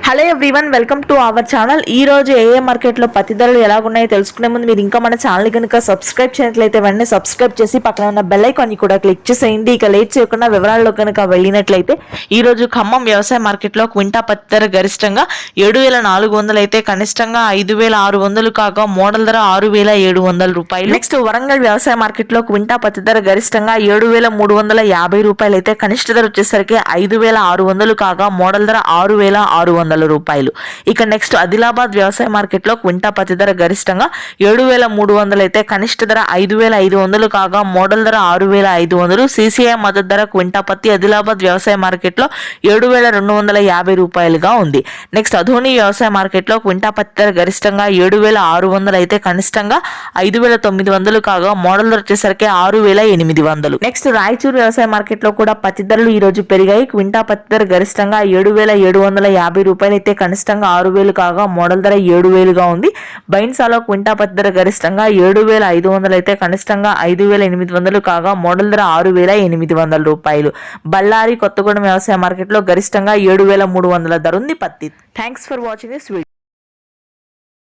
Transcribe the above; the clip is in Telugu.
Hello everyone, welcome to our channel. ఈ రోజు ఏ మార్కెట్లో పత్తి ధరలు ఎలాగున్నాయో తెలుసుకునే ముందు మీరు ఇంకా మన ఛానల్ కనుక సబ్స్క్రైబ్ చేయనట్లయితే వెంటనే సబ్స్క్రైబ్ చేసి పక్కన ఉన్న బెల్ ఐకాన్ ని కూడా క్లిక్ చేసేయండి. ఇక లేట్ చేయకుండా వివరాల్లో కనుక వెళ్ళినట్లయితే ఈ రోజు ఖమ్మం వ్యవసాయ మార్కెట్లో క్వింటా పత్తి ధర గరిష్టంగా 7,400 అయితే కనిష్టంగా 5,600 కాగా మోడల్ ధర 6,700 రూపాయలు. నెక్స్ట్ వరంగల్ వ్యవసాయ మార్కెట్లో క్వింటా పత్తి ధర గరిష్టంగా 7,350 రూపాయలు అయితే కనిష్ట ధర వచ్చేసరికి 5,600 కాగా మోడల్ ధర 6,600 రూపాయలు. ఇక నెక్స్ట్ ఆదిలాబాద్ వ్యవసాయ మార్కెట్లో క్వింటా పత్తి ధర గరిష్టంగా 7,300 అయితే కనిష్ట ధర 5,500 కాగా మోడల్ ధర 6,500. సిసిఐ మద్దతు ధర క్వింటా పత్తి ఆదిలాబాద్ వ్యవసాయ మార్కెట్లో 7,250 రూపాయలుగా ఉంది. నెక్స్ట్ అధోని వ్యవసాయ మార్కెట్లో క్వింటా పత్తి ధర గరిష్టంగా 7,600 అయితే కనిష్టంగా 5,900 కాగా మోడల్ ధర వచ్చేసరికి 6,800. నెక్స్ట్ రాయచూరు వ్యవసాయ మార్కెట్లో కూడా పత్తి ధరలు ఈ రోజు పెరిగాయి. క్వింటా పత్తి ధర గరిష్టంగా 7,750 రూపాయలు అయితే కనిష్టంగా 6,000 కాగా మోడల్ ధర 7,000గా ఉంది. బైన్సాలో క్వింటా పత్తి ధర గరిష్టంగా 7,500 అయితే కనిష్టంగా 5,800 కాగా మోడల్ ధర 6,800 రూపాయలు. బళ్ళారి కొత్తగూడెం వ్యవసాయ మార్కెట్లో గరిష్టంగా 7,300 ధర ఉంది పత్తి. Thanks for watching this video.